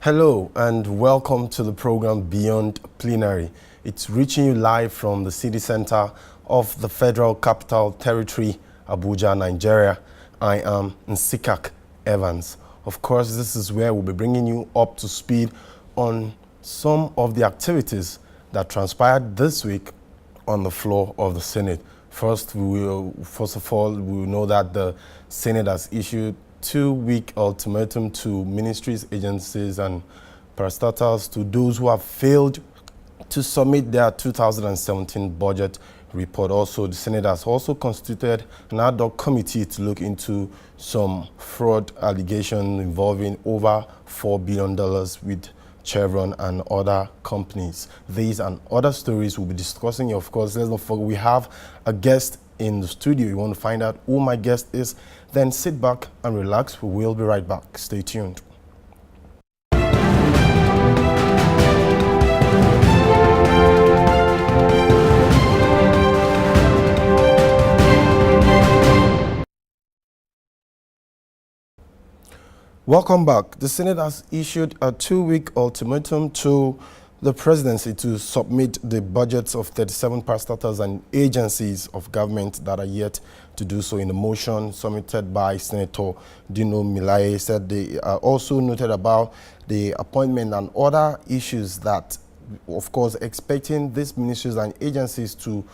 Hello and welcome to the program Beyond Plenary. It's reaching you live from the city center of the Federal Capital Territory, Abuja, Nigeria. I am Nsikak Evans. Of course, this is where we'll be bringing you up to speed on some of the activities that transpired this week on the floor of the Senate. First of all, we will know that the Senate has issued 2-week ultimatum to ministries, agencies, and parastatals to those who have failed to submit their 2017 budget report. Also, the Senate has also constituted an ad hoc committee to look into some fraud allegations involving over $4 billion with Chevron and other companies. These and other stories we'll be discussing. Of course, let's not forget we have a guest in the studio. You want to find out who my guest is, then sit back and relax. We will be right back. Stay tuned. Welcome back. The Senate has issued a 2-week ultimatum to the presidency to submit the budgets of 37 parastatals and agencies of government that are yet to do so. In the motion submitted by Senator Dino Milaye, said they also noted about the appointment and other issues that, of course, expecting these ministries and agencies to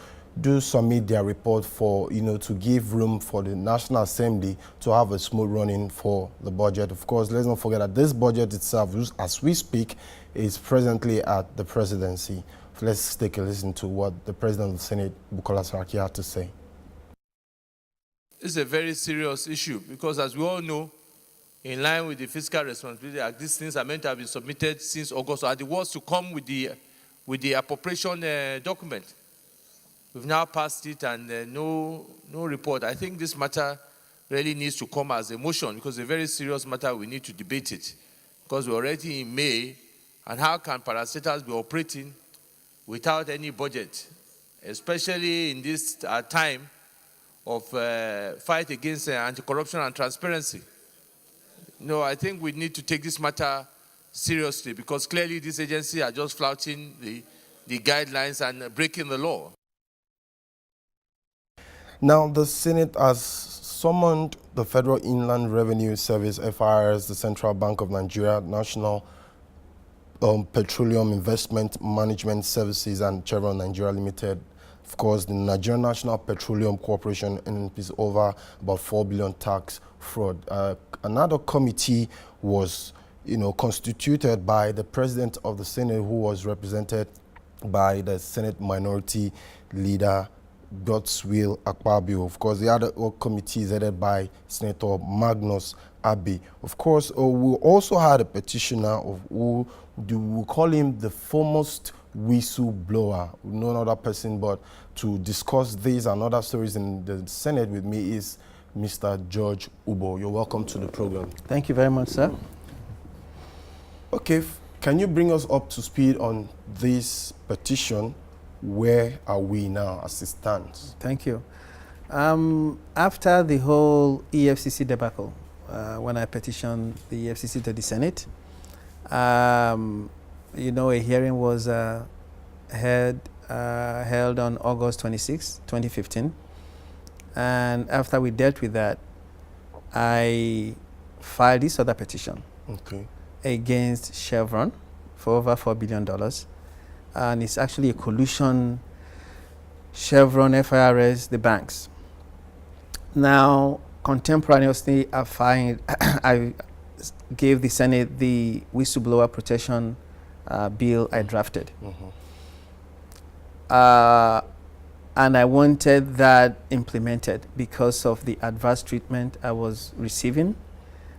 submit their report for, to give room for the National Assembly to have a smooth running for the budget. Of course, let's not forget that this budget itself, as we speak, is presently at the presidency. Let's take a listen to what the President of the Senate, Bukola Saraki, had to say. It's a very serious issue because, as we all know, in line with the fiscal responsibility, these things are meant to have been submitted since August, or the words to come with the appropriation document. We've now passed it and no report. I think this matter really needs to come as a motion because it's a very serious matter. We need to debate it because we're already in May, and how can parastatals be operating without any budget, especially in this time of fight against anti-corruption and transparency? No, I think we need to take this matter seriously because clearly these agencies are just flouting the guidelines and breaking the law. Now, the Senate has summoned the Federal Inland Revenue Service, FIRS, the Central Bank of Nigeria, National Petroleum Investment Management Services, and Chevron Nigeria Limited. Of course, the Nigerian National Petroleum Corporation is over about $4 billion tax fraud. Another committee was, constituted by the President of the Senate, who was represented by the Senate Minority Leader, Godswill Akpabio. Of course, the other committee is headed by Senator Magnus Abbey. Of course, we also had a petitioner of who we call him the foremost whistleblower, no other person, but to discuss these and other stories in the Senate with me is Mr. George Uboh. You're welcome to the program. Thank you very much, sir. Okay, can you bring us up to speed on this petition? Where are we now as it stands? Thank you. After the whole EFCC debacle, when I petitioned the EFCC to the Senate, a hearing was held on August 26, 2015. And after we dealt with that, I filed this other petition against Chevron for over $4 billion. And it's actually a collusion, Chevron, FIRS, the banks. Now, contemporaneously, I gave the Senate the whistleblower protection bill I drafted. And I wanted that implemented because of the adverse treatment I was receiving,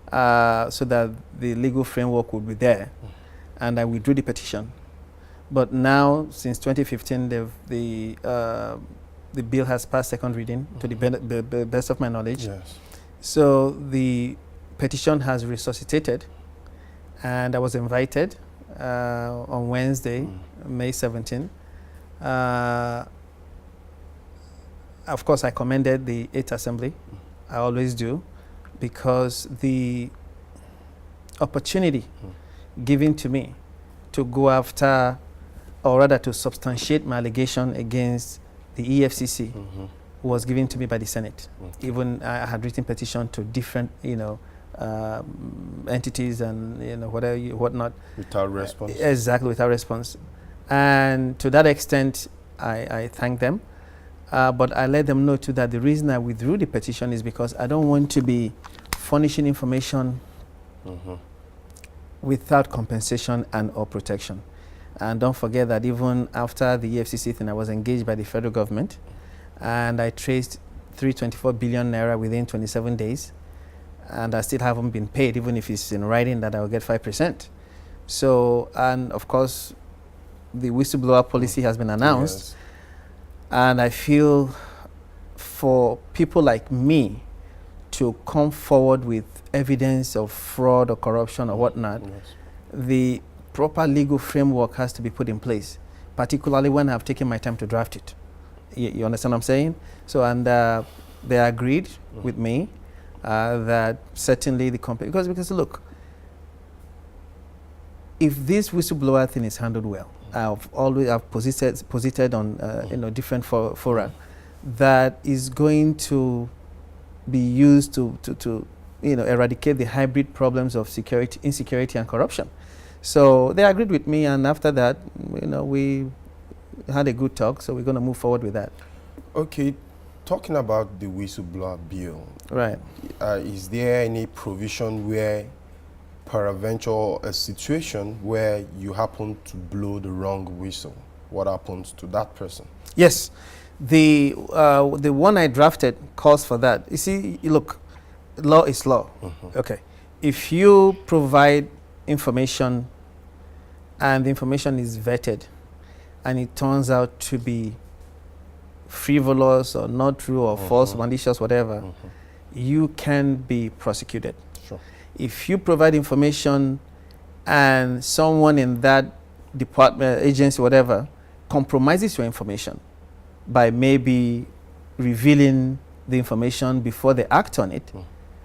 so that the legal framework would be there. And I withdrew the petition. But now, since 2015, the bill has passed second reading, to the best of my knowledge. Yes. So the petition has resuscitated, and I was invited on Wednesday, May 17. Of course, I commended the 8th Assembly. I always do, because the opportunity given to me to go after, or rather to substantiate my allegation against the EFCC was given to me by the Senate. Even I had written petition to different, entities and whatnot. Without response. Exactly, without response. And to that extent, I thank them. But I let them know too that the reason I withdrew the petition is because I don't want to be furnishing information without compensation and or protection. And don't forget that even after the EFCC thing, I was engaged by the federal government, and I traced 324 billion naira within 27 days, and I still haven't been paid, even if it's in writing that I will get 5%. So, and of course, the whistleblower policy has been announced, and I feel for people like me to come forward with evidence of fraud or corruption or whatnot, the proper legal framework has to be put in place, particularly when I've taken my time to draft it. You understand what I'm saying? So, and they agreed with me that certainly the company, because look, if this whistleblower thing is handled well, I've posited on different fora that is going to be used to eradicate the hybrid problems of security, insecurity, and corruption. So they agreed with me, and after that, we had a good talk. So we're going to move forward with that. Okay, talking about the whistleblower bill, right? Is there any provision where, peradventure, a situation where you happen to blow the wrong whistle, what happens to that person? Yes, the one I drafted calls for that. You see, look, law is law. Okay, if you provide information and the information is vetted and it turns out to be frivolous or not true or false, malicious, whatever, you can be prosecuted. Sure. If you provide information and someone in that department, agency, whatever, compromises your information by maybe revealing the information before they act on it,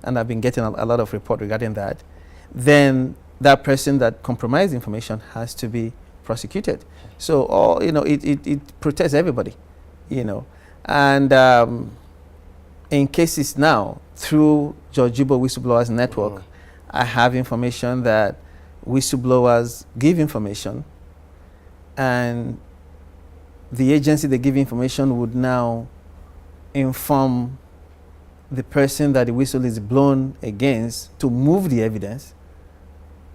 and I've been getting a lot of report regarding that, then that person that compromised information has to be prosecuted. So, it protects everybody, And in cases now, through Judge Uboh Whistleblowers Network, I have information that whistleblowers give information, and the agency they give information would now inform the person that the whistle is blown against to move the evidence.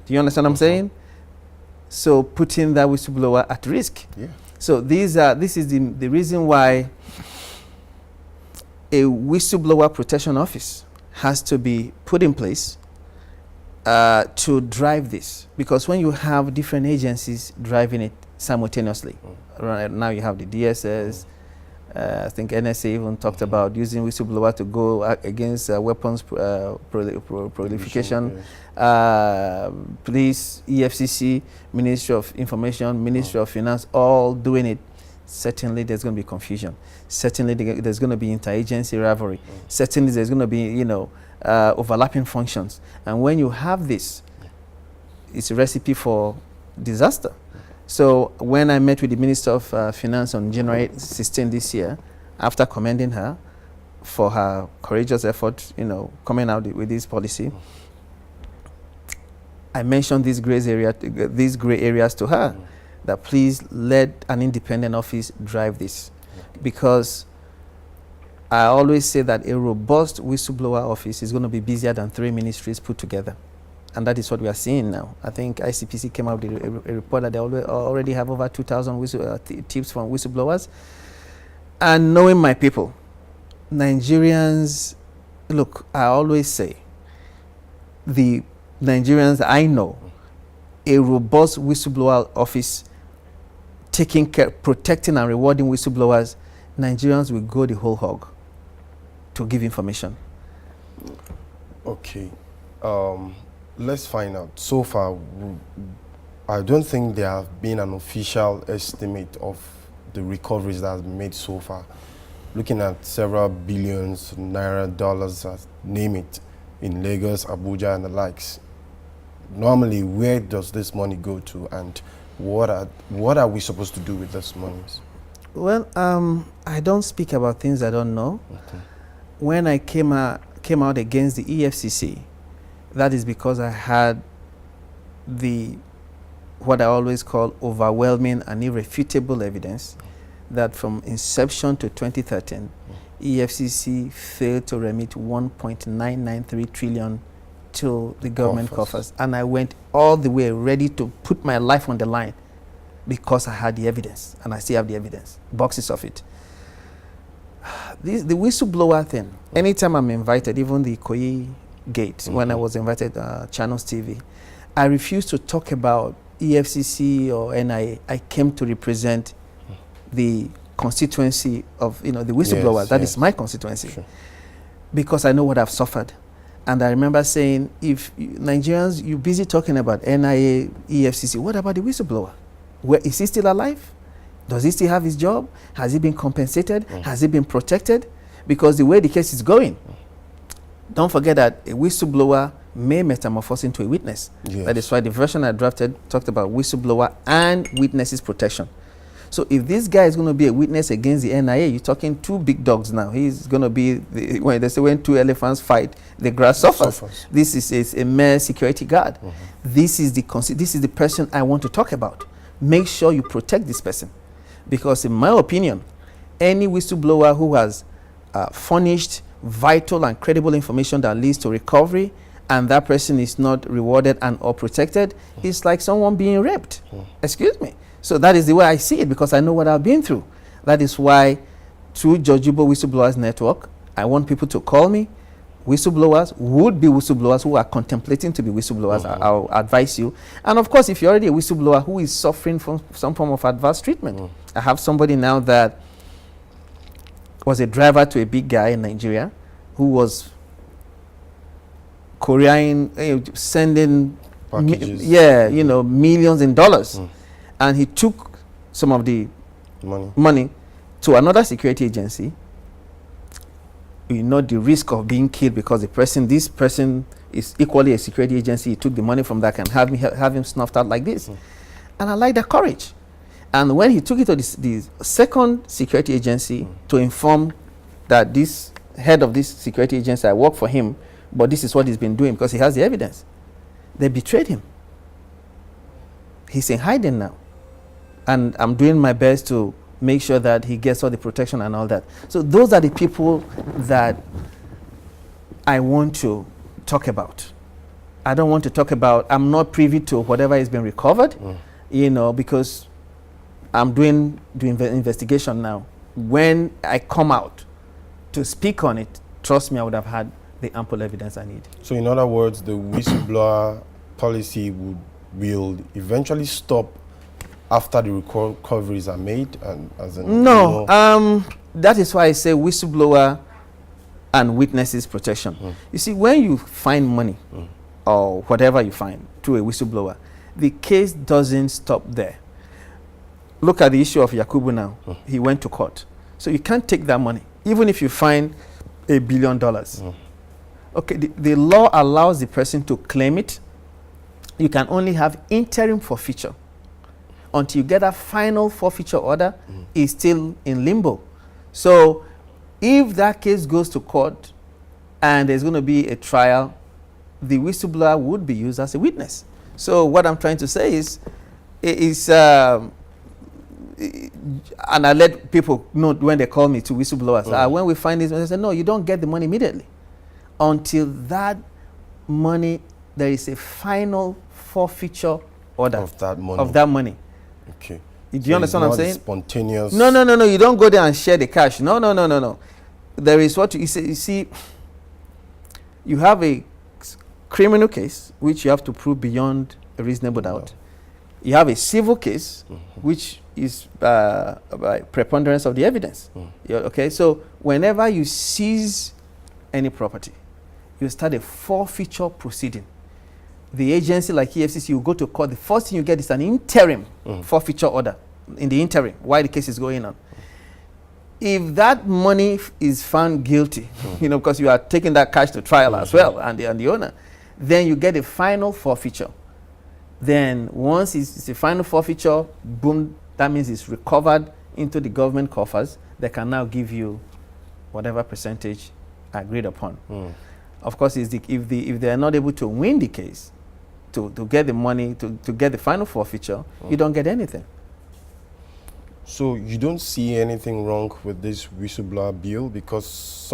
Do you understand what I'm saying? So putting that whistleblower at risk. Yeah. So this is the reason why a whistleblower protection office has to be put in place to drive this. Because when you have different agencies driving it simultaneously, right now you have the DSS, I think NSA even talked about using whistleblower to go against weapons proliferation. Police, EFCC, Ministry of Information, Ministry of Finance, all doing it. Certainly there's going to be confusion. Certainly there's going to be interagency rivalry. Certainly there's going to be, overlapping functions. And when you have this, it's a recipe for disaster. So when I met with the Minister of Finance on January 16 this year, after commending her for her courageous effort, coming out with this policy, I mentioned these gray areas to her, that please let an independent office drive this. Because I always say that a robust whistleblower office is going to be busier than 3 ministries put together. And that is what we are seeing now. I think ICPC came out with a report that they already have over 2,000 tips from whistleblowers. And knowing my people, Nigerians, look, I always say, the Nigerians I know, a robust whistleblower office taking care, protecting and rewarding whistleblowers, Nigerians will go the whole hog to give information. Okay. Let's find out. So far, I don't think there have been an official estimate of the recoveries that have been made so far. Looking at several billions, naira, dollars, name it, in Lagos, Abuja, and the likes. normally, where does this money go to, and what are we supposed to do with this monies? Well, I don't speak about things I don't know. Okay. When I came out against the EFCC, that is because I had what I always call overwhelming and irrefutable evidence that from inception to 2013, EFCC failed to remit 1.993 trillion to the government coffers. And I went all the way ready to put my life on the line because I had the evidence, and I still have the evidence, boxes of it. The whistleblower thing, anytime I'm invited, even the Ikoyi gate, when I was invited Channels TV, I refused to talk about EFCC or NIA. I came to represent the constituency of the whistleblowers. That is my constituency. Sure. Because I know what I've suffered. And I remember saying, if Nigerians, you're busy talking about NIA, EFCC, what about the whistleblower? Is he still alive? Does he still have his job? Has he been compensated? Has he been protected? Because the way the case is going, don't forget that a whistleblower may metamorphose into a witness. Yes. That is why the version I drafted talked about whistleblower and witnesses protection. So if this guy is going to be a witness against the NIA, you're talking two big dogs now. He's going to be, when they say when two elephants fight, the grass suffers. This is a mere security guard. This is the person I want to talk about. Make sure you protect this person. Because in my opinion, any whistleblower who has furnished vital and credible information that leads to recovery, and that person is not rewarded and or protected, it's like someone being raped. Excuse me. So that is the way I see it, because I know what I've been through. That is why, through Judge Uboh Whistleblowers Network, I want people to call me. Whistleblowers, would be whistleblowers who are contemplating to be whistleblowers. I'll advise you. And of course, if you're already a whistleblower who is suffering from some form of adverse treatment, I have somebody now that was a driver to a big guy in Nigeria who was couriering, sending millions in dollars. And he took some of the money to another security agency. You know the risk of being killed because this person is equally a security agency. He took the money from that and have him snuffed out like this. And I like that courage. And when he took it to the second security agency to inform that this head of this security agency, I work for him, but this is what he's been doing because he has the evidence, they betrayed him. He's in hiding now. And I'm doing my best to make sure that he gets all the protection and all that. So those are the people that I want to talk about. I don't want to talk about, I'm not privy to whatever has been recovered, because I'm doing investigation now. When I come out to speak on it, trust me, I would have had the ample evidence I need. So in other words, the whistleblower policy will eventually stop after the recoveries are made? That is why I say whistleblower and witnesses protection. You see, when you find money or whatever you find through a whistleblower, the case doesn't stop there. Look at the issue of Yakubu now. He went to court. So you can't take that money, even if you find $1 billion. Okay, the law allows the person to claim it. You can only have interim forfeiture. Until you get a final forfeiture order, is still in limbo. So if that case goes to court and there's going to be a trial, the whistleblower would be used as a witness. So what I'm trying to say is and I let people know when they call me to whistleblowers, when we find this, I say, no, you don't get the money immediately. Until that money, there is a final forfeiture order of that money. Okay. Do you understand what I'm saying? Spontaneous. No. You don't go there and share the cash. No. There is what you see. You have a criminal case which you have to prove beyond a reasonable doubt. You have a civil case which is by preponderance of the evidence. Okay. So whenever you seize any property, you start a forfeiture proceeding. The agency like EFCC, you go to court, the first thing you get is an interim forfeiture order in the interim while the case is going on. If that money is found guilty, because you are taking that cash to trial as well, and the owner, then you get a final forfeiture. then once it's a final forfeiture, boom, that means it's recovered into the government coffers. They can now give you whatever percentage agreed upon. Of course, if they are not able to win the case, to get the money, to get the final forfeiture, you don't get anything. So you don't see anything wrong with this whistleblower bill, because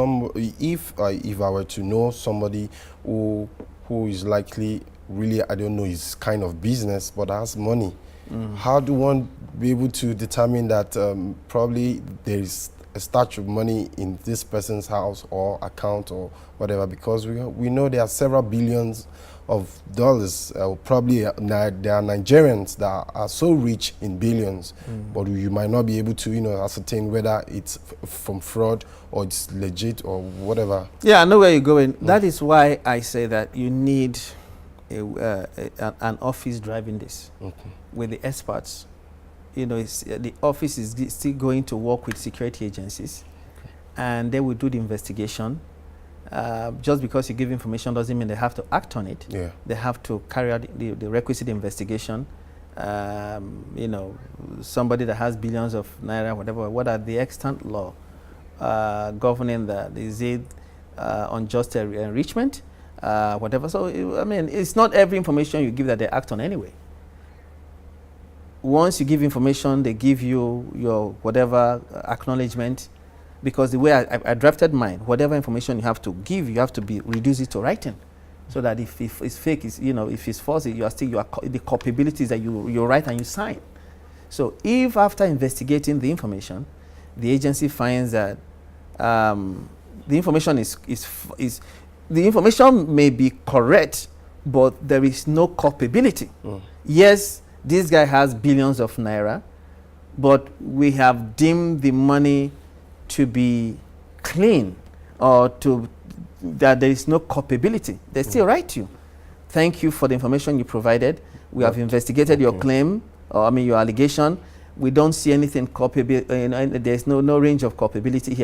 if I were to know somebody who is likely, really, I don't know his kind of business, but has money, how do one be able to determine that probably there is a stash of money in this person's house or account or whatever? Because we know there are several billions of dollars. Probably there are Nigerians that are so rich in billions, but you might not be able to, ascertain whether it's from fraud or it's legit or whatever. Yeah, I know where you're going. That is why I say that you need an office driving this with the experts. The office is still going to work with security agencies, and they will do the investigation. Just because you give information doesn't mean they have to act on it. Yeah. They have to carry out the requisite investigation. Somebody that has billions of naira, whatever, what are the extant law governing that? Is it unjust enrichment? Whatever. So, it's not every information you give that they act on anyway. Once you give information, they give you your whatever acknowledgement, because the way I drafted mine, whatever information you have to give, you have to reduce it to writing, so that if it's fake, if it's false, the culpabilities that you write and you sign. So if after investigating the information, the agency finds that the information the information may be correct, but there is no culpability. Yes, this guy has billions of naira, but we have deemed the money to be clean, or that there is no culpability. They still write you. Thank you for the information you provided. We have investigated your claim, or your allegation. We don't see anything culpable. There's no range of culpability here.